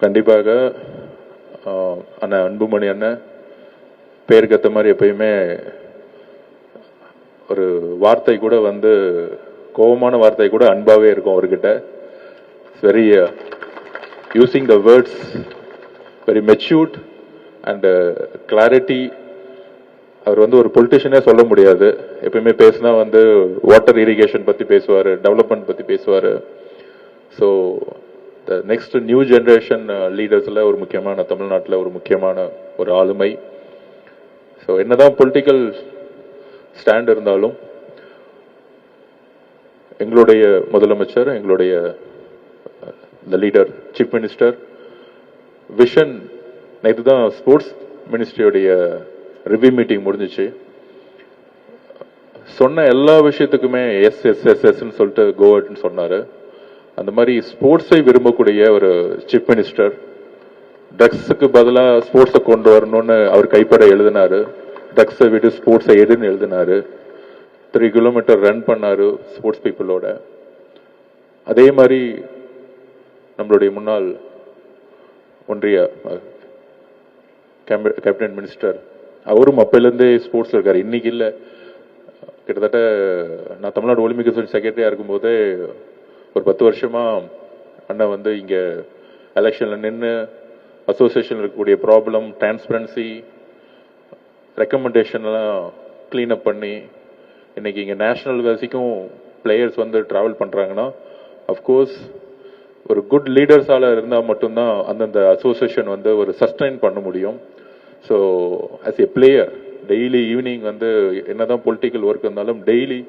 கண்டிப்பாக அண்ணன் அன்புமணி அண்ணன் பேருக்கு ஏற்ற மாதிரி எப்பயுமே ஒரு வார்த்தை கூட வந்து கோபமான வார்த்தை கூட அன்பாவே இருக்கும் அவர்கிட்ட. Very using the words very matured and clarity. அவர் வந்து ஒரு பொலிட்டிஷியனே சொல்ல முடியாது. எப்பயுமே பேசினா வந்து வாட்டர் இரிகேஷன் பத்தி பேசுவார், டெவலப்மெண்ட் பத்தி பேசுவார். So the next new generation லீடர்ஸில் ஒரு முக்கியமான, தமிழ்நாட்டில் ஒரு முக்கியமான ஒரு ஆளுமை. ஸோ என்னதான் பொலிட்டிக்கல் ஸ்டாண்ட் இருந்தாலும் எங்களுடைய முதலமைச்சர், எங்களுடைய லீடர், சீஃப் மினிஸ்டர் விஷன். நேற்று தான் ஸ்போர்ட்ஸ் மினிஸ்ட்ரியோடைய ரிவ்யூ மீட்டிங் முடிஞ்சிச்சு. சொன்ன எல்லா விஷயத்துக்குமே எஸ் எஸ் எஸ் எஸ்ன்னு சொல்லிட்டு கோவட்னு சொன்னாரு. அந்த மாதிரி ஸ்போர்ட்ஸை விரும்பக்கூடிய ஒரு சீஃப் மினிஸ்டர். ட்ரக்ஸுக்கு பதிலாக ஸ்போர்ட்ஸை கொண்டு வரணும்னு அவர் கைப்பட எழுதினாரு. ட்ரக்ஸை விட ஸ்போர்ட்ஸை எடுன்னு எழுதினாரு. 3 கிலோமீட்டர் ரன் பண்ணாரு ஸ்போர்ட்ஸ் பீப்புளோட. அதே மாதிரி நம்மளுடைய முன்னாள் ஒன்றிய கேபினட் மினிஸ்டர் அவரும் அப்பையிலேருந்தே ஸ்போர்ட்ஸ்ல இருக்காரு. இன்னைக்கு இல்லை, கிட்டத்தட்ட நான் தமிழ்நாடு ஒலிம்பிக் அசோசியேஷன் செக்ரட்டரியா இருக்கும்போதே ஒரு 10 வருஷமா அண்ணன் வந்து இங்க எலெக்ஷன்ல நின்று அசோசியேஷன் இருக்கக்கூடிய ப்ராப்ளம், டிரான்ஸ்பரன்சி, ரெக்கமெண்டேஷன்லாம் கிளீன் அப் பண்ணி இன்னைக்கு இங்கே நேஷனல் வரைக்கும் பிளேயர்ஸ் வந்து ட்ராவல் பண்ணுறாங்கன்னா அஃப்கோர்ஸ் ஒரு குட் லீடர்ஸால் இருந்தால் மட்டும்தான் அந்தந்த அசோசியேஷன் வந்து ஒரு சஸ்டைன் பண்ண முடியும். So as a player daily evening வந்து என்னதான் பொலிட்டிக்கல் ஒர்க் இருந்தாலும் டெய்லி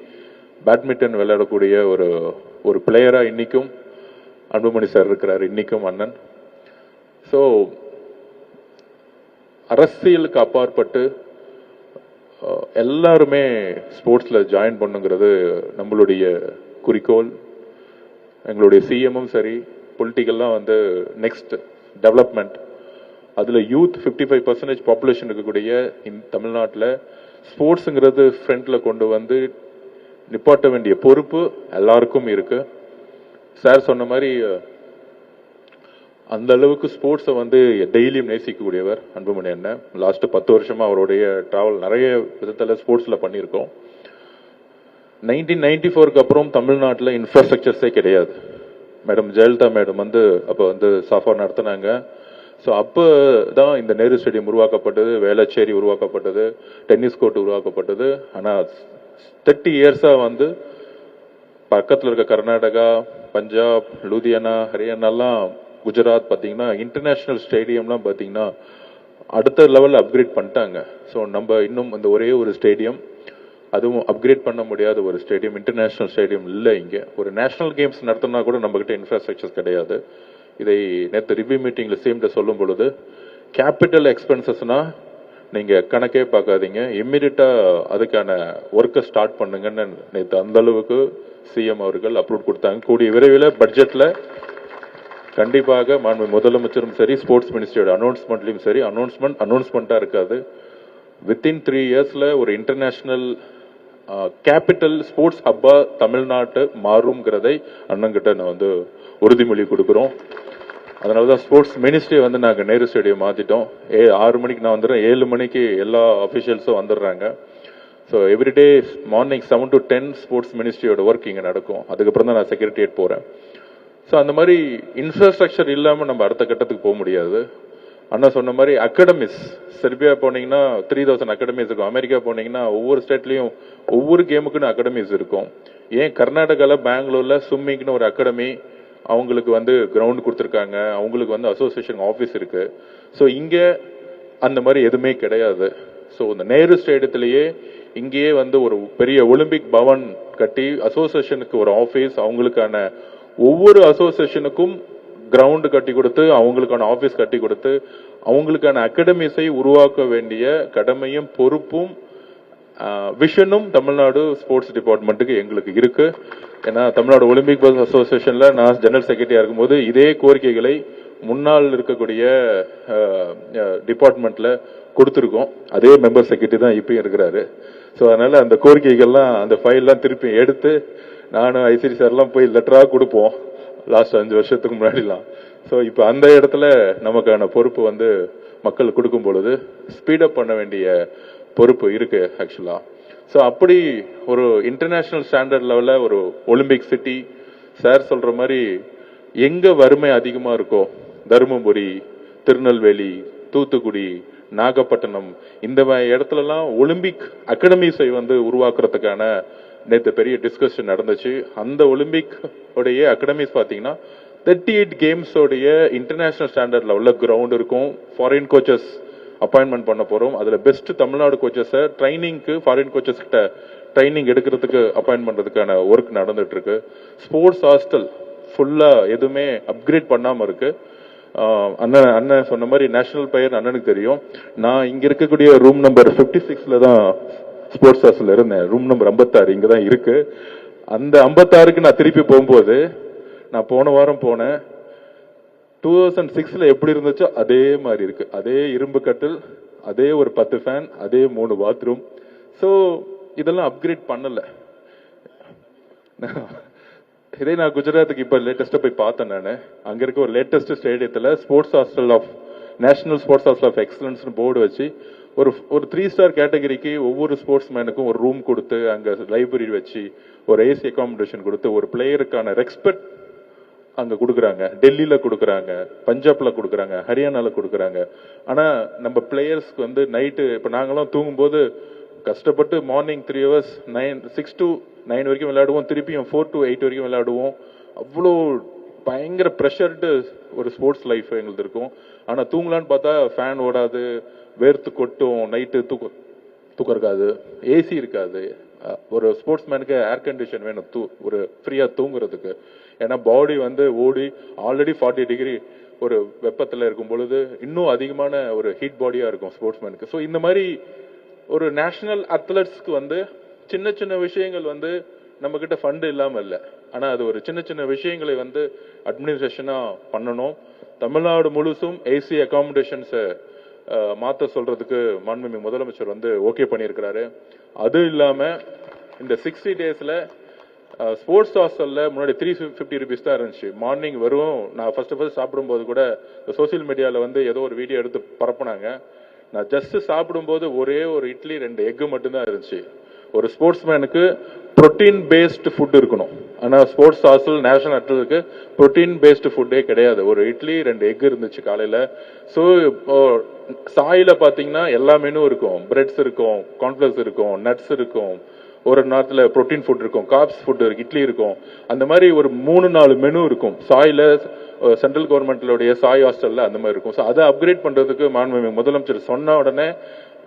பேட்மிண்டன் விளையாடக்கூடிய ஒரு பிளேயராக இன்னைக்கும் அன்புமணி சார் இருக்கிறார், இன்னைக்கும் அண்ணன். ஸோ அரசியலுக்கு அப்பாற்பட்டு எல்லாருமே ஸ்போர்ட்ஸ்ல ஜாயின் பண்ணுங்கிறது நம்மளுடைய குறிக்கோள். எங்களுடைய சிஎம்மும் சரி, பொலிட்டிக்கல்லாம் வந்து நெக்ஸ்ட் டெவலப்மெண்ட். அதுல யூத் 55% பாப்புலேஷன் இருக்கக்கூடிய தமிழ்நாட்டில் ஸ்போர்ட்ஸுங்கிறது ஃப்ரண்ட்ல கொண்டு வந்து நிப்பாட்ட வேண்டிய பொறுப்பு எல்லாருக்கும் இருக்கு. சார் சொன்ன மாதிரி அந்த அளவுக்கு ஸ்போர்ட்ஸை வந்து டெய்லியும் நேசிக்கக்கூடியவர் அன்புமணி அண்ணன். லாஸ்ட் 10 வருஷமா அவருடைய டிராவல் நிறைய விதத்தில் ஸ்போர்ட்ஸ்ல பண்ணியிருக்கோம். 1994க்கு அப்புறம் தமிழ்நாட்டில் இன்ஃப்ராஸ்ட்ரக்சர்ஸே கிடையாது. மேடம் ஜெயலலிதா மேடம் வந்து அப்போ வந்து சாஃபா நடத்தினாங்க. ஸோ அப்போ தான் இந்த நேரு ஸ்டேடியம் உருவாக்கப்பட்டது, வேளச்சேரி உருவாக்கப்பட்டது, டென்னிஸ் கோர்ட் உருவாக்கப்பட்டது. ஆனால் 30 இயர்ஸாக வந்து பக்கத்தில் இருக்க கர்நாடகா, பஞ்சாப், லூதியானா, ஹரியானாலாம், குஜராத் பார்த்தீங்கன்னா இன்டர்நேஷ்னல் ஸ்டேடியம்லாம் பார்த்தீங்கன்னா அடுத்த லெவலில் அப்கிரேட் பண்ணிட்டாங்க. ஸோ நம்ம இன்னும் இந்த ஒரே ஒரு ஸ்டேடியம், அதுவும் அப்கிரேட் பண்ண முடியாத ஒரு ஸ்டேடியம், இன்டர்நேஷ்னல் ஸ்டேடியம் இல்லை இங்கே. ஒரு நேஷனல் கேம்ஸ் நடத்தினா கூட நம்மகிட்ட இன்ஃப்ராஸ்ட்ரக்சர்ஸ் கிடையாது. இதை நேற்று ரிவ்யூ மீட்டிங்கில் சேம்ட சொல்லும் பொழுது கேபிட்டல் எக்ஸ்பென்சஸ்னா நீங்கள் கணக்கே பார்க்காதீங்க, இம்மிடியட்டாக அதுக்கான ஒர்க்கை ஸ்டார்ட் பண்ணுங்கன்னு நேற்று அந்த அளவுக்கு சிஎம் அவர்கள் அப்ரூவ் கொடுத்தாங்க. கூடிய விரைவில் பட்ஜெட்டில் கண்டிப்பாக மாண்பு முதலமைச்சரும் சரி, ஸ்போர்ட்ஸ் மினிஸ்ட்ரியோட அனௌன்ஸ்மெண்ட்லையும் சரி, அனௌன்ஸ்மெண்ட்டாக இருக்காது. வித்தின் 3 இயர்ஸில் ஒரு இன்டர்நேஷ்னல் கேபிட்டல் ஸ்போர்ட்ஸ் ஹப்பா தமிழ்நாட்டு மாறுங்கிறதை அண்ணங்கிட்ட நான் வந்து உறுதிமொழி கொடுக்குறோம். அதனால தான் ஸ்போர்ட்ஸ் மினிஸ்ட்ரி வந்து நாங்கள் நேரு ஸ்டேடியம் மாற்றிட்டோம். 6 மணிக்கு நான் வந்துடுறேன், 7 மணிக்கு எல்லா அஃபிஷியல்ஸும் வந்துடுறாங்க. So everyday morning 7 to 10 sports மினிஸ்ட்ரியோட ஒர்க் இங்கே நடக்கும். அதுக்கப்புறம் தான் நான் செக்ரட்டரியேட் போகிறேன். ஸோ அந்த மாதிரி இன்ஃப்ராஸ்ட்ரக்சர் இல்லாமல் நம்ம அடுத்த கட்டத்துக்கு போக முடியாது. அண்ணா சொன்ன மாதிரி அகாடமிஸ், செர்பியா போனீங்கன்னா 3000 அகாடமிஸ் இருக்கும். அமெரிக்கா போனீங்கன்னா ஒவ்வொரு ஸ்டேட்லையும் ஒவ்வொரு கேமுக்குன்னு அகாடமிஸ் இருக்கும். ஏன் கர்நாடகாவில், பெங்களூர்ல ஸ்விம்மிங்னு ஒரு அகாடமி, அவங்களுக்கு வந்து கிரவுண்ட் கொடுத்துருக்காங்க, அவங்களுக்கு வந்து அசோசியேஷன் ஆஃபீஸ் இருக்கு. ஸோ இங்கே அந்த மாதிரி எதுவுமே கிடையாது. ஸோ இந்த நேரு ஸ்டேடியத்திலேயே இங்கேயே வந்து ஒரு பெரிய ஒலிம்பிக் பவன் கட்டி அசோசியேஷனுக்கு ஒரு ஆஃபீஸ், அவங்களுக்கான ஒவ்வொரு அசோசியேஷனுக்கும் கிரவுண்ட் கட்டி கொடுத்து, அவங்களுக்கான ஆஃபீஸ் கட்டி கொடுத்து, அவங்களுக்கான அகாடமிஸை உருவாக்க வேண்டிய கடமையும் பொறுப்பும் விஷனும் தமிழ்நாடு ஸ்போர்ட்ஸ் டிபார்ட்மெண்ட்டுக்கு எங்களுக்கு இருக்கு. ஏன்னா தமிழ்நாடு ஒலிம்பிக் அசோசியேஷன்ல நான் ஜெனரல் செக்ரட்டரியா இருக்கும்போது இதே கோரிக்கைகளை முன்னாள் இருக்கக்கூடிய டிபார்ட்மெண்ட்ல கொடுத்துருக்கோம். அதே மெம்பர் செக்ரட்டரி தான் இப்பயும் இருக்கிறாரு. ஸோ அதனால அந்த கோரிக்கைகள்லாம், அந்த ஃபைல்லாம் திருப்பி எடுத்து நானும் ஐசிடி சார்லாம் போய் லெட்டராக கொடுப்போம் லாஸ்ட் 5 வருஷத்துக்கு முன்னாடிலாம். ஸோ இப்போ அந்த இடத்துல நமக்கான பொறுப்பு வந்து மக்கள் கொடுக்கும் பொழுது ஸ்பீடப் பண்ண வேண்டிய பொறுப்பு இருக்கு ஆக்சுவலா. ஸோ அப்படி ஒரு இன்டர்நேஷனல் ஸ்டாண்டர்ட் லெவலில் ஒரு ஒலிம்பிக் சிட்டி சார் சொல்ற மாதிரி எங்க வறுமை அதிகமா இருக்கோ, தருமபுரி, திருநெல்வேலி, தூத்துக்குடி, நாகப்பட்டினம், இந்த இடத்துலலாம் ஒலிம்பிக் அகாடமிஸை வந்து உருவாக்குறதுக்கான நேற்று பெரிய டிஸ்கஷன் நடந்துச்சு. அந்த ஒலிம்பிக் உடைய அகாடமிஸ் பார்த்தீங்கன்னா 38 கேம்ஸோடைய இன்டர்நேஷனல் ஸ்டாண்டர்ட் லெவலில் கிரவுண்ட் இருக்கும். ஃபாரின் கோச்சஸ் அப்பாயின்மெண்ட் பண்ண போறோம். அதுல பெஸ்ட் தமிழ்நாடு கோச்சஸை ட்ரைனிங்க்கு ஃபாரின் கோச்சஸ் கிட்ட ட்ரைனிங் எடுக்கிறதுக்கு அப்பாயின்ட் பண்றதுக்கான ஒர்க் நடந்துட்டு இருக்கு. ஸ்போர்ட்ஸ் ஹாஸ்டல் ஃபுல்லா எதுவுமே அப்கிரேட் பண்ணாம இருக்கு. அண்ணன் சொன்ன மாதிரி நேஷனல் பிளேயர் அண்ணனுக்கு தெரியும். நான் இங்க இருக்கக்கூடிய ரூம் நம்பர் 56ல தான் ஸ்போர்ட்ஸ் ஹாஸ்டல் இருந்தேன். ரூம் நம்பர் 56 இங்க தான் இருக்கு. அந்த 56க்கு நான் திருப்பி போகும்போது, நான் போன வாரம் போனேன், 2006ல எப்படி இருந்துச்சோ அதே மாதிரி இருக்கு. அதே இரும்பு கட்டில், அதே ஒரு 10 ஃபேன், அதே 3 பாத்ரூம். ஸோ இதெல்லாம் அப்கிரேட் பண்ணல. இதே நான் குஜராத்துக்கு இப்ப லேட்டஸ்டா போய் பார்த்தேன். நான் அங்க இருக்க ஒரு லேட்டஸ்ட் ஸ்டேடியத்துல sports hostel of national sports hostel of excellence board வச்சு ஒரு 3 ஸ்டார் கேட்டகரிக்கு ஒவ்வொரு ஸ்போர்ட்ஸ் மேனுக்கும் ஒரு ரூம் கொடுத்து, அங்க லைப்ரரி வச்சு, ஒரு ஏசி அகாமடேஷன் கொடுத்து, ஒரு பிளேயருக்கான ரெஸ்பெக்ட் அங்க கொடுக்குறாங்க. டெல்லியில கொடுக்குறாங்க, பஞ்சாப்ல கொடுக்குறாங்க, ஹரியானால கொடுக்குறாங்க. ஆனா நம்ம பிளேயர்ஸ்க்கு வந்து நைட்டு இப்ப நாங்கெல்லாம் தூங்கும்போது கஷ்டப்பட்டு மார்னிங் 3 hours 6 to 9 வரைக்கும் விளையாடுவோம், திருப்பியும் 4 to 8 வரைக்கும் விளையாடுவோம். அவ்வளோ பயங்கர ப்ரெஷர்டு ஒரு ஸ்போர்ட்ஸ் லைஃப் எங்களுக்கு இருக்கும். ஆனா தூங்கலான்னு பார்த்தா ஃபேன் ஓடாது, வேர்த்து கொட்டும், நைட்டு தூக்கம் இருக்காது, ஏசி இருக்காது. ஒரு ஸ்போர்ட்ஸ் மேனுக்கு ஏர் கண்டிஷன் வேணும் ஒரு ஃப்ரீயா தூங்குறதுக்கு. ஏன்னா பாடி வந்து ஓடி ஆல்ரெடி 40 டிகிரி ஒரு வெப்பத்தில் இருக்கும் பொழுது இன்னும் அதிகமான ஒரு ஹீட் பாடியா இருக்கும் ஸ்போர்ட்ஸ் மேனுக்கு. ஸோ இந்த மாதிரி ஒரு நேஷனல் அத்லட்ஸ்க்கு வந்து சின்ன சின்ன விஷயங்கள் வந்து நம்ம கிட்ட ஃபண்ட் இல்லாம இல்லை. ஆனா அது ஒரு சின்ன சின்ன விஷயங்களை வந்து அட்மினிஸ்ட்ரேஷனா பண்ணணும். தமிழ்நாடு முழுசும் ஏசி அகாமடேஷன்ஸ் மாத்த சொல்றதுக்கு மாண்புமிகு முதலமைச்சர் வந்து ஓகே பண்ணியிருக்கிறாரு. அது இல்லாம இந்த 60 daysல ஸ்போர்ட்ஸ் ஹாஸ்டல்ல முன்னாடி 350 rupees தான் இருந்துச்சு. மார்னிங் வரும். நான் ஃபர்ஸ்ட் சாப்பிடும்போது கூட சோசியல் மீடியால வந்து ஏதோ ஒரு வீடியோ எடுத்து பரப்புனாங்க. நான் ஜஸ்ட் சாப்பிடும்போது ஒரே ஒரு இட்லி 2 எக் மட்டும்தான் இருந்துச்சு. ஒரு ஸ்போர்ட்ஸ் மேனுக்கு புரோட்டீன் பேஸ்டு ஃபுட் இருக்கணும். ஆனா ஸ்போர்ட்ஸ் ஹாஸ்டல் நேஷனல் அட்லட்டுக்கு புரோட்டீன் பேஸ்டு ஃபுட்டே கிடையாது. ஒரு இட்லி 2 எக் இருந்துச்சு காலையில. ஸோ சாயில பாத்தீங்கன்னா எல்லா மெனு இருக்கும். பிரெட்ஸ் இருக்கும், கார்ன்ஃபிளவர்ஸ் இருக்கும், நட்ஸ் இருக்கும், ஒரு நேரத்தில் புரோட்டீன் ஃபுட் இருக்கும், கார்ப்ஸ் ஃபுட் இருக்கு, இட்லி இருக்கும். அந்த மாதிரி ஒரு 3-4 மெனு இருக்கும் சாயில. சென்ட்ரல் கவர்மெண்ட்லோடைய சாய் ஹாஸ்டல்ல அந்த மாதிரி இருக்கும். ஸோ அதை அப்கிரேட் பண்றதுக்கு மாண்புமிகு முதலமைச்சர் சொன்ன உடனே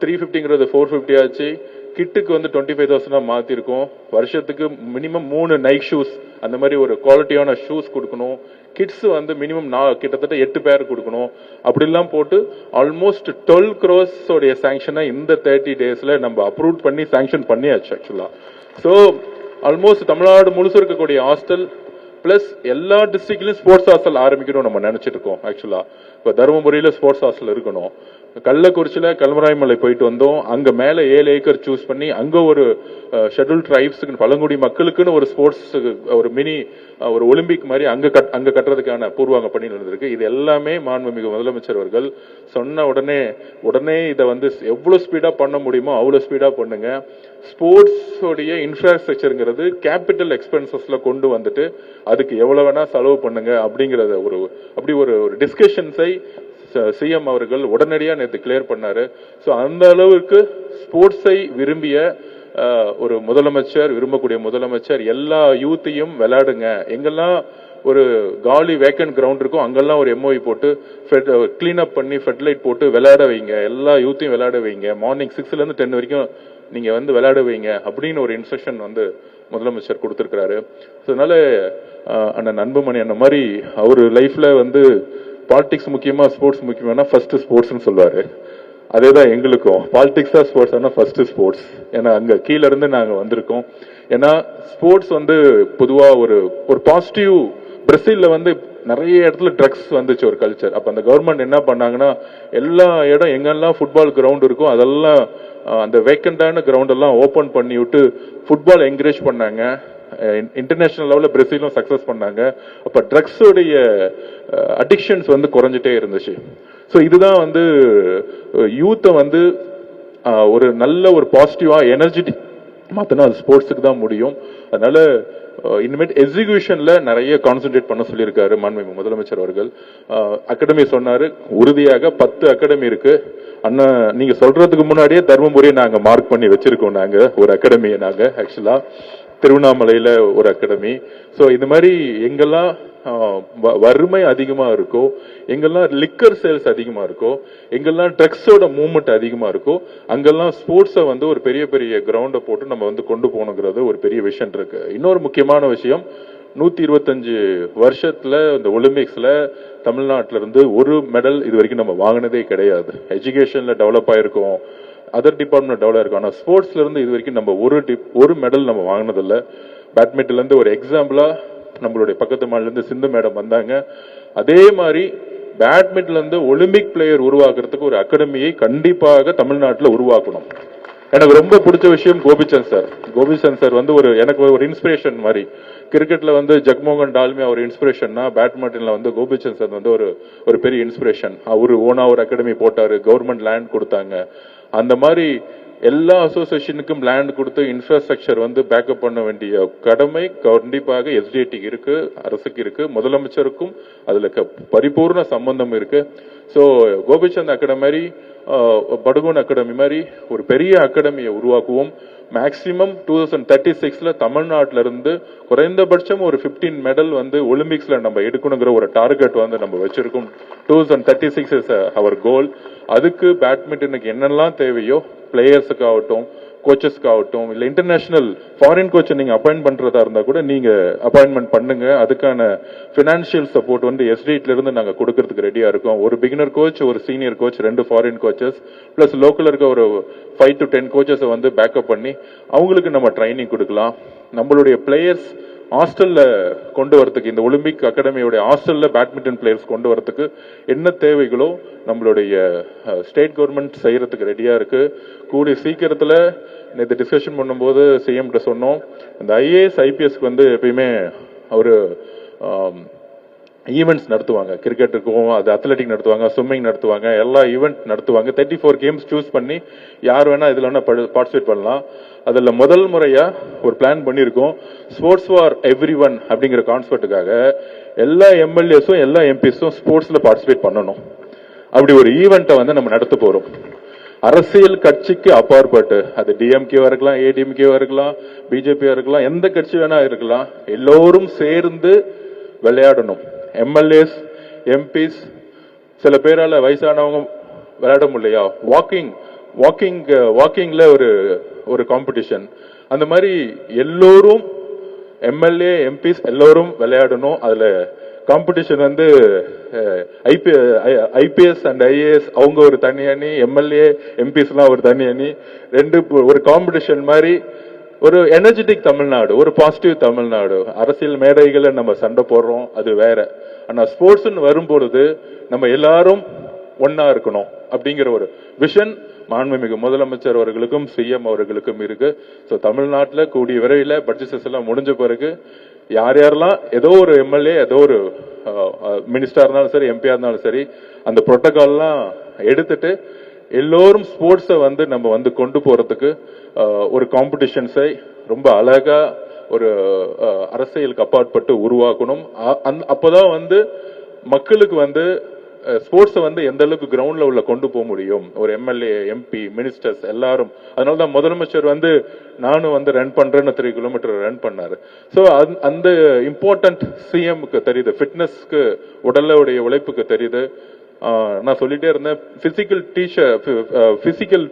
350ங்கிறது 450 ஆச்சு. கிட்டுக்கு வந்து 25,000 மாத்திருக்கோம். வருஷத்துக்கு மினிமம் 3 நைட் ஷூஸ், அந்த மாதிரி ஒரு குவாலிட்டியான ஷூஸ் கொடுக்கணும். கிட்ஸ் வந்து மினிமம் கிட்டத்தட்ட 8 பேர் கொடுக்கணும். அப்படிலாம் போட்டு ஆல்மோஸ்ட் 12 crores உடைய சாங்ஷனை இந்த 30 daysல நம்ம அப்ரூவ் பண்ணி சாங்ஷன் பண்ணியாச்சு ஆக்சுவலா. ஸோ ஆல்மோஸ்ட் தமிழ்நாடு முழுசு இருக்கக்கூடிய ஹாஸ்டல் பிளஸ் எல்லா டிஸ்ட்ரிக்ட்லயும் ஸ்போர்ட்ஸ் ஹாஸ்டல் ஆரம்பிக்கணும் நம்ம நினைச்சிட்டு இருக்கோம் ஆக்சுவலா. இப்போ தருமபுரியில ஸ்போர்ட்ஸ் ஹாஸ்டல் இருக்கணும். கள்ளக்குறிச்சியில கல்வராய்மலை போயிட்டு வந்தோம். அங்க மேல 7 ஏக்கர் சூஸ் பண்ணி அங்க ஒரு ஷெட்யூல் டிரைப்ஸுக்கு பழங்குடி மக்களுக்குன்னு ஒரு ஸ்போர்ட்ஸ் ஒரு மினி ஒரு ஒலிம்பிக் மாதிரி அங்க கட்டுறதுக்கான பூர்வாங்க பண்ணி நடந்திருக்கு. இது எல்லாமே மாண்புமிகு முதலமைச்சர் அவர்கள் சொன்ன உடனே இதை வந்து எவ்வளவு ஸ்பீடா பண்ண முடியுமோ அவ்வளவு ஸ்பீடா பண்ணுங்க. ஸ்போர்ட்ஸ் உடைய இன்ஃப்ராஸ்ட்ரக்சருங்கிறது கேபிட்டல் எக்ஸ்பென்சஸ்ல கொண்டு வந்துட்டு அதுக்கு எவ்வளவு வேணா செலவு பண்ணுங்க அப்படிங்கறத அப்படி ஒரு டிஸ்கஷன்ஸை சிஎம் அவர்கள் உடனடியா நேற்று கிளியர் பண்ணாரு. ஸோ அந்த அளவுக்கு ஸ்போர்ட்ஸை விரும்பிய ஒரு முதலமைச்சர், விரும்பக்கூடிய முதலமைச்சர் எல்லா யூத்தையும் விளையாடுங்க, எங்கெல்லாம் ஒரு காலி வேக்கன்ட் கிரவுண்ட் இருக்கும் அங்கெல்லாம் ஒரு எம்ஓஇ போட்டு கிளீன் அப் பண்ணி ஃபெர்டிலைட் போட்டு விளையாட வைங்க, எல்லா யூத்தையும் விளையாட வைங்க, மார்னிங் 6ல இருந்து 10 வரைக்கும் நீங்க வந்து விளையாட வைங்க அப்படின்னு ஒரு இன்ஸ்ட்ரக்ஷன் வந்து முதலமைச்சர் கொடுத்திருக்கிறாரு. அதனால அண்ணன் அன்புமணி அந்த மாதிரி அவரு லைஃப்ல வந்து பாலிடிக்ஸ் முக்கியமா ஸ்போர்ட்ஸ் முக்கியமான ஃபர்ஸ்ட் ஸ்போர்ட்ஸ்னு சொல்லுவாரு. அதேதான் எங்களுக்கும் பாலிடிக்ஸா ஸ்போர்ட்ஸ் ஆனா ஃபர்ஸ்ட் ஸ்போர்ட்ஸ். ஏன்னா அங்க கீழ இருந்து நாங்க வந்திருக்கோம். ஏன்னா ஸ்போர்ட்ஸ் வந்து பொதுவா ஒரு பாசிட்டிவ். பிரேசில்ல வந்து நிறைய இடத்துல ட்ரக்ஸ் வந்துச்சு ஒரு கல்ச்சர். அப்ப அந்த கவர்மெண்ட் என்ன பண்ணாங்கன்னா எல்லா இடம் எங்கெல்லாம் ஃபுட்பால் கிரவுண்ட் இருக்கும் அதெல்லாம் அந்த வேக்கண்டான கிரவுண்ட் எல்லாம் ஓபன் பண்ணி விட்டு ஃபுட்பால் என்கரேஜ் பண்ணாங்க. இன்டர்நேஷனல் லெவலில் பிரேசிலும் சக்ஸஸ் பண்ணாங்க. அப்போ ட்ரக்ஸோடைய அடிக்ஷன்ஸ் வந்து குறைஞ்சிட்டே இருந்துச்சு. ஸோ இதுதான் வந்து யூத்தை வந்து ஒரு நல்ல ஒரு பாசிட்டிவா எனர்ஜெட்டிக் மாத்தினா அது ஸ்போர்ட்ஸுக்கு தான் முடியும். அதனால இனிமேட் எக்ஸிகியூஷன்ல நிறைய கான்சென்ட்ரேட் பண்ண சொல்லியிருக்காரு மாண்புமிகு முதலமைச்சர் அவர்கள். அகாடமி சொன்னாரு, உறுதியாக 10 அகாடமி இருக்கு. அண்ணா நீங்க சொல்றதுக்கு முன்னாடியே தர்மபுரியை நாங்க மார்க் பண்ணி வச்சிருக்கோம். நாங்க ஒரு அகாடமியை நாங்க ஆக்சுவலா திருவண்ணாமலையில ஒரு அகாடமி. ஸோ இந்த மாதிரி எங்கெல்லாம் வறுமை அதிகமா இருக்கோ, எங்கெல்லாம் லிக்கர் சேல்ஸ் அதிகமா இருக்கோ, எங்கெல்லாம் ட்ரக்ஸோட மூவ்மெண்ட் அதிகமா இருக்கோ, அங்கெல்லாம் ஸ்போர்ட்ஸை வந்து ஒரு பெரிய பெரிய கிரவுண்டை போட்டு நம்ம வந்து கொண்டு போகணுங்கிறது ஒரு பெரிய விஷயம் இருக்கு. இன்னொரு முக்கியமான விஷயம், 125 வருஷத்துல இந்த ஒலிம்பிக்ஸ்ல தமிழ்நாட்டில இருந்து ஒரு மெடல் இது வரைக்கும் நம்ம வாங்கினதே கிடையாது. எஜுகேஷன்ல டெவலப் ஆயிருக்கோம், அதர் டிபார்ட்மெண்ட் டெவலப் இருக்கும். ஆனால் ஸ்போர்ட்ஸ்ல இருந்து இது வரைக்கும் நம்ம ஒரு மெடல் நம்ம வாங்கினதில்லை. பேட்மிண்டன்ல இருந்து ஒரு எக்ஸாம்பிளா நம்மளுடைய பக்கத்து மாநில இருந்து சிந்து மேடம் வந்தாங்க. அதே மாதிரி பேட்மிண்டன்ல இருந்து ஒலிம்பிக் பிளேயர் உருவாக்குறதுக்கு ஒரு அகாடமியை கண்டிப்பாக தமிழ்நாட்டில் உருவாக்கணும். எனக்கு ரொம்ப பிடிச்ச விஷயம் கோபிச்சந்த் சார். கோபிச்சந்த் சார் வந்து எனக்கு ஒரு இன்ஸ்பிரேஷன் மாதிரி. கிரிக்கெட்ல வந்து ஜக்மோகன் டால்மியா ஒரு இன்ஸ்பிரேஷன்னா, பேட்மிண்டன்ல வந்து கோபிச்சந்த் சார் வந்து ஒரு பெரிய இன்ஸ்பிரேஷன். அவரு ஓனா ஒரு அகாடமி போட்டாரு, கவர்மெண்ட் லேண்ட் கொடுத்தாங்க. அந்த மாதிரி எல்லா அசோசியேஷனுக்கும் லேண்ட் கொடுத்து இன்ஃப்ராஸ்ட்ரக்சர் வந்து பேக்கப் பண்ண வேண்டிய கடமை கண்டிப்பாக எஸ்டிஐடிக்கு இருக்கு, அரசுக்கு இருக்கு, முதலமைச்சருக்கும் அதுல பரிபூர்ண சம்பந்தம் இருக்கு. ஸோ கோபிச்சந்த் அகாடமி மாதிரி, படுகோன் அகாடமி மாதிரி ஒரு பெரிய அகாடமியை உருவாக்குவோம். மேக்சிமம் 2036ல தமிழ்நாட்டில இருந்து குறைந்தபட்சம் ஒரு 15 மெடல் வந்து ஒலிம்பிக்ஸ்ல நம்ம எடுக்கணுங்கிற ஒரு டார்கெட் வந்து நம்ம வச்சிருக்கோம். 2036 இஸ் அவர் கோல். அதுக்கு பேட்மிண்டனுக்கு என்னெல்லாம் தேவையோ, பிளேயர்ஸுக்கு ஆகட்டும், கோச்சஸ்க்கு ஆகட்டும், இல்லை இன்டர்நேஷனல் ஃபாரின் கோச்சை நீங்க அப்பாயின்ட் பண்றதா இருந்தா கூட நீங்க அப்பாயின்மெண்ட் பண்ணுங்க. அதுக்கான பினான்சியல் சப்போர்ட் வந்து எஸ்டிஐல இருந்து நாங்க கொடுக்கறதுக்கு ரெடியா இருக்கோம். ஒரு பிகினர் கோச், ஒரு senior coach, 2 foreign coaches plus local இருக்க ஒரு 5 to 10 கோச்சஸை வந்து பேக்கப் பண்ணி அவங்களுக்கு நம்ம ட்ரைனிங் கொடுக்கலாம். நம்மளுடைய பிளேயர்ஸ் ஹாஸ்டல்ல கொண்டு வரதுக்கு, இந்த ஒலிம்பிக் அகாடமியோட ஹாஸ்டல்ல பேட்மிண்டன் பிளேயர்ஸ் கொண்டு வரதுக்கு என்ன தேவைகளோ நம்மளுடைய ஸ்டேட் கவர்மெண்ட் செய்யறதுக்கு ரெடியா இருக்கு. கூடிய சீக்கிரத்துல நேற்று டிஸ்கஷன் பண்ணும்போது சிஎம் கிட்ட சொன்னோம், இந்த ஐஏஎஸ் ஐபிஎஸ்க்கு வந்து எப்பயுமே ஒரு ஈவெண்ட்ஸ் நடத்துவாங்க. கிரிக்கெட்டுக்கும் அது அத்லெட்டிக் நடத்துவாங்க, ஸ்விம்மிங் நடத்துவாங்க, எல்லா ஈவெண்ட் நடத்துவாங்க. 34 கேம்ஸ் சூஸ் பண்ணி யார் வேணா இதுல வேணா பார்ட்டிசிபேட் பண்ணலாம். அதுல முதல் முறையா ஒரு பிளான் பண்ணியிருக்கோம், ஸ்போர்ட்ஸ் ஃபார் எவ்ரி ஒன் அப்படிங்கிற கான்செப்டுக்காக எல்லா எம்எல்ஏஸும் எல்லா எம்பிஸும் ஸ்போர்ட்ஸ்ல பார்ட்டிசிபேட் பண்ணணும். அப்படி ஒரு ஈவெண்ட்டை வந்து நம்ம நடத்த போறோம். அரசியல் கட்சிக்கு அப்பாற்பட்டு, அது டிஎம்கேவா இருக்கலாம், ஏடிஎம்கேவா இருக்கலாம், பிஜேபியா இருக்கலாம், எந்த கட்சி வேணா இருக்கலாம், எல்லோரும் சேர்ந்து விளையாடணும். எம்எல்ஏஸ், எம்பிஸ், சில பேரால வயசானவங்க விளையாட முடியலையா, வாக்கிங்ல ஒரு காம்படிஷன். அந்த மாதிரி எல்லோரும் எம்எல்ஏ எம்பிஸ் எல்லோரும் விளையாடணும். அதுல காம்படிஷன் வந்து ஐபிஎஸ் அண்ட் ஐஏஎஸ் அவங்க ஒரு தனி அணி, எம்எல்ஏ எம்பிஸ்லாம் ஒரு தனி அணி, ஒரு காம்படிஷன் மாதிரி ஒரு எனர்ஜெட்டிக் தமிழ்நாடு, ஒரு பாசிட்டிவ் தமிழ்நாடு. அரசியல் மேடைகளை நம்ம சண்டை போடுறோம், அது வேற. ஆனா ஸ்போர்ட்ஸ் வரும்பொழுது நம்ம எல்லாரும் ஒன்னா இருக்கணும் அப்படிங்கிற ஒரு விஷன் மாண்புமிகு முதலமைச்சர் அவர்களுக்கும் சிஎம் அவர்களுக்கும் இருக்கு. ஸோ தமிழ்நாட்டில் கூடிய விரைவில் பட்ஜெட் செஷன் எல்லாம் முடிஞ்ச பிறகு யார் யாரெல்லாம் ஏதோ ஒரு எம்எல்ஏ, ஏதோ ஒரு மினிஸ்டரா இருந்தாலும் சரி, எம்பியா இருந்தாலும் சரி, அந்த புரோட்டோகால்லாம் எடுத்துட்டு எல்லோரும் ஸ்போர்ட்ஸை வந்து நம்ம வந்து கொண்டு போறதுக்கு ஒரு காம்படிஷன்ஸை ரொம்ப அழகா ஒரு அரசியலுக்கு அப்பாற்பட்டு உருவாக்கணும். அப்போதான் வந்து மக்களுக்கு வந்து ஸ்போர்ட்ஸை வந்து எந்த அளவுக்கு கிரவுண்ட் லெவல்ல கொண்டு போக முடியும். ஒரு எம்எல்ஏ, எம்பி, மினிஸ்டர்ஸ் எல்லாரும். அதனாலதான் முதலமைச்சர் வந்து நானும் வந்து ரன் பண்றேன்னு 3 கிலோமீட்டர் ரன் பண்ணாரு. ஸோ அந்த இம்பார்ட்டன்ட் சிஎம்க்கு தெரியுது, ஃபிட்னஸ்க்கு, உடலுடைய உழைப்புக்கு தெரியுது. நான் சொல்லிட்டே இருந்தேன், பிசிக்கல்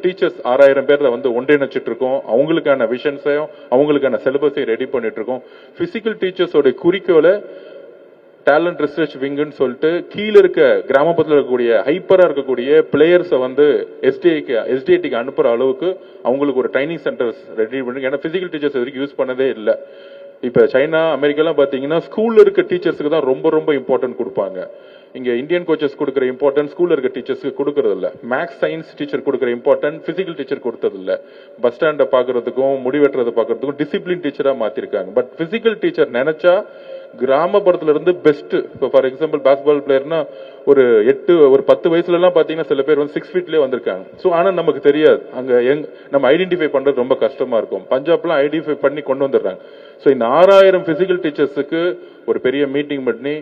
டீச்சர்ஸ் 6000 பேர் வந்து ஒன்றிணைச்சிட்டு இருக்கோம். அவங்களுக்கான விஷன்ஸையும் அவங்களுக்கான சிலபஸையும் ரெடி பண்ணிட்டு இருக்கோம். பிசிக்கல் டீச்சர்ஸோட குறிக்கோளை டேலண்ட் ரிசர்ச் விங்குன்னு சொல்லிட்டு கீழே இருக்க கிராமப்புறத்தில் இருக்கக்கூடிய ஹைப்பரா இருக்கக்கூடிய பிளேயர்ஸை வந்து எஸ்டிஐடிக்கு அனுப்புற அளவுக்கு அவங்களுக்கு ஒரு ட்ரைனிங் சென்டர்ஸ் ரெடி பண்ணி. ஏன்னா பிசிக்கல் டீச்சர்ஸ் வரைக்கும் யூஸ் பண்ணதே இல்லை. இப்ப சைனா, அமெரிக்காலாம் பாத்தீங்கன்னா ஸ்கூல்ல இருக்க டீச்சர்ஸுக்கு தான் ரொம்ப ரொம்ப இம்பார்ட்டன்ட் கொடுப்பாங்க. இங்க இந்தியன் கோச்சஸ் கொடுக்குற இம்பார்ட்டன்ஸ் ஸ்கூல்ல இருக்க டீச்சர்ஸ்க்கு கொடுக்கறது இல்ல. மேக்ஸ் சயின்ஸ் டீச்சர் கொடுக்குற இம்பார்ட்டன்ட் பிசிக்கல் டீச்சர் கொடுத்தது இல்ல. பஸ் ஸ்டாண்டை பாக்குறதுக்கும் முடிவெட்டுறதை பாக்குறதுக்கும் டிசிப்ளின் டீச்சரா மாத்திருக்காங்க. பட் பிசிக்கல் டீச்சர் நினைச்சா கிராமப்புறத்துல இருந்து பெஸ்ட். இப்போ ஃபார் எக்ஸாம்பிள் பாஸ்கெட்பால் பிளேயர்னா ஒரு 10 வயசுல எல்லாம் பாத்தீங்கன்னா சில பேர் வந்து 6 ஃபீட்லயே வந்திருக்காங்க. ஸோ ஆனா நமக்கு தெரியாது, அங்க நம்ம ஐடென்டிஃபை பண்றது ரொம்ப கஷ்டமா இருக்கும். பஞ்சாப்லாம் ஐடென்டிஃபை பண்ணி கொண்டு வந்துடுறாங்க. ஸோ இந்த 6000 பிசிக்கல் டீச்சர்ஸுக்கு ஒரு பெரிய மீட்டிங் பண்ணி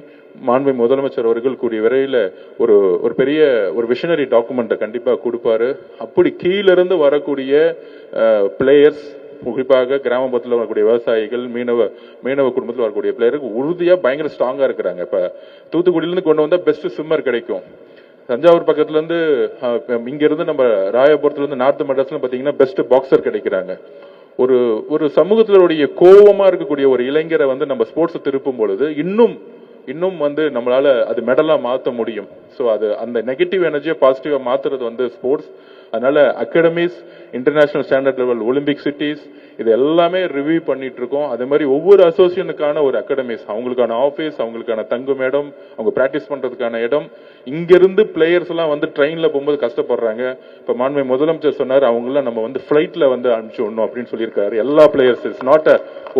மாண்புமிகு முதலமைச்சர் அவர்கள் கூடிய விரைவில் ஒரு பெரிய ஒரு விஷனரி டாக்குமெண்ட்டை கண்டிப்பா கொடுப்பாரு. அப்படி கீழிருந்து வரக்கூடிய பிளேயர்ஸ், குறிப்பாக கிராமப்புறத்தில் வரக்கூடிய விவசாயிகள், மீனவ குடும்பத்தில் வரக்கூடிய பிளேயருக்கு உறுதியா பயங்கர ஸ்ட்ராங்கா இருக்கிறாங்க. இப்ப தூத்துக்குடியிலிருந்து கொண்டு வந்தா பெஸ்ட் ஸ்விம்மர் கிடைக்கும். தஞ்சாவூர் பக்கத்துல இருந்து இங்க இருந்து நம்ம ராயபுரத்துல இருந்து நார்த் மெட்ராஸ்ல பாத்தீங்கன்னா பெஸ்ட் பாக்ஸர் கிடைக்கிறாங்க. ஒரு சமூகத்தினுடைய கோபமா இருக்கக்கூடிய ஒரு இளைஞரை வந்து நம்ம ஸ்போர்ட்ஸ் திருப்பும் பொழுது இன்னும் வந்து நம்மளால அது மெடலா மாற்ற முடியும். ஸோ அது அந்த நெகட்டிவ் எனர்ஜியை பாசிட்டிவா மாத்துறது வந்து ஸ்போர்ட்ஸ். அதனால academies, international standard level Olympic cities, இது எல்லாமே ரிவ்யூ பண்ணிட்டு இருக்கோம். அதே மாதிரி ஒவ்வொரு அசோசியேஷனுக்கான ஒரு அகாடமிஸ், அவங்களுக்கான ஆஃபீஸ், அவங்களுக்கான தங்கும் இடம், அவங்க பிராக்டிஸ் பண்றதுக்கான இடம். இங்கிருந்து பிளேயர்ஸ் எல்லாம் வந்து ட்ரெயின்ல போகும்போது கஷ்டப்படுறாங்க. இப்ப மாண்புமிகு முதலமைச்சர் சொன்னார், அவங்கள நம்ம வந்து பிளைட்ல வந்து அனுப்பிச்சு விடணும் அப்படின்னு சொல்லியிருக்காரு. எல்லா பிளேயர்ஸ், இட்ஸ் நாட்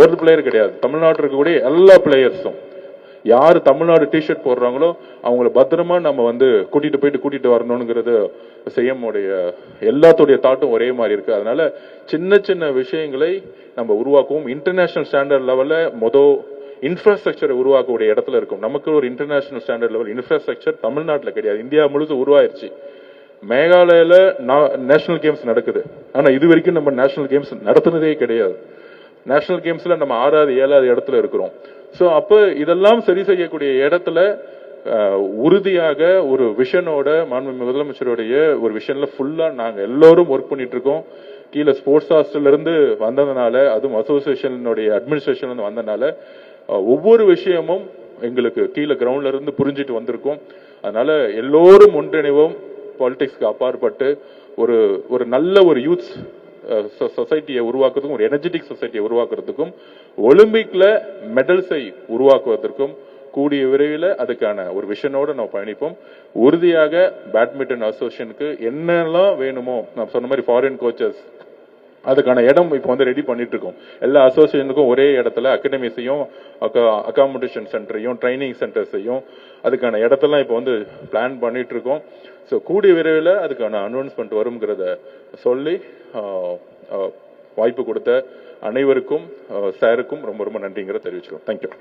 ஒரு பிளேயர் கிடையாது, தமிழ்நாட்டில் இருக்கக்கூடிய எல்லா பிளேயர்ஸும் யாரு தமிழ்நாடு டிஷர்ட் போடுறாங்களோ அவங்கள பத்திரமா நம்ம வந்து கூட்டிட்டு வரணும்ங்கிறது செய்யமுடைய எல்லாத்துடைய தாட்டும் ஒரே மாதிரி இருக்கு. அதனால சின்ன சின்ன விஷயங்களை நம்ம உருவாக்குவோம். இன்டர்நேஷனல் ஸ்டாண்டர்ட் லெவல்ல இன்ஃப்ராஸ்ட்ரக்சரை உருவாக்கக்கூடிய இடத்துல இருக்கும். நமக்கு ஒரு இன்டர்நேஷனல் ஸ்டாண்டர்ட் லெவல் இன்ஃப்ராஸ்ட்ரக்சர் தமிழ்நாட்டில் கிடையாது, இந்தியா முழுக்க உருவாயிருச்சு. மேகாலயில நேஷனல் கேம்ஸ் நடக்குது, ஆனா இது வரைக்கும் நம்ம நேஷனல் கேம்ஸ் நடத்துனதே கிடையாது. நேஷனல் கேம்ஸ்ல நம்ம 6வது 7வது இடத்துல இருக்கிறோம். ஸோ அப்போ இதெல்லாம் சரி செய்யக்கூடிய இடத்துல உறுதியாக ஒரு விஷனோட மாண்புமிகு முதலமைச்சருடைய ஒரு விஷன்ல ஃபுல்லா நாங்க எல்லாரும் ஒர்க் பண்ணிட்டு இருக்கோம். கீழே ஸ்போர்ட்ஸ் ஹாஸ்டல்ல இருந்து வந்ததுனால, அதுவும் அசோசியேஷனுடைய அட்மினிஸ்ட்ரேஷன்ல இருந்து வந்ததுனால ஒவ்வொரு விஷயமும் எங்களுக்கு கீழே கிரவுண்ட்ல இருந்து புரிஞ்சிட்டு வந்திருக்கும். அதனால எல்லோரும் ஒன்றிணைவோம். பாலிடிக்ஸ்க்கு அப்பாற்பட்டு ஒரு நல்ல ஒரு யூத்ஸ் சொசைட்டியை உருவாக்குறதுக்கும், ஒரு எனர்ஜெட்டிக் சொசைட்டியை உருவாக்குறதுக்கும், ஒலிம்பிக்ல மெடல்ஸை உருவாக்குவதற்கும் கூடிய விரைவில் அதுக்கான ஒரு விஷனோட நம்ம பயணிப்போம். உறுதியாக பேட்மிண்டன் அசோசியேஷனுக்கு என்னெல்லாம் வேணுமோ, நான் சொன்ன மாதிரி ஃபாரின் கோச்சஸ், அதுக்கான இடம் இப்போ வந்து ரெடி பண்ணிட்டு இருக்கோம். எல்லா அசோசியேஷனுக்கும் ஒரே இடத்துல அகாடமிஸையும் அகாமடேஷன் சென்டரையும் ட்ரைனிங் சென்டர்ஸையும் அதுக்கான இடத்தெல்லாம் இப்போ வந்து பிளான் பண்ணிட்டு இருக்கோம். ஸோ கூடிய விரைவில் அதுக்கான அனௌன்ஸ்மெண்ட் வருங்கிறத சொல்லி வாய்ப்பு கொடுத்த அனைவருக்கும் சாருக்கும் ரொம்ப ரொம்ப நன்றிங்கிறத தெரிவிச்சுக்கிறோம். தேங்க்யூ.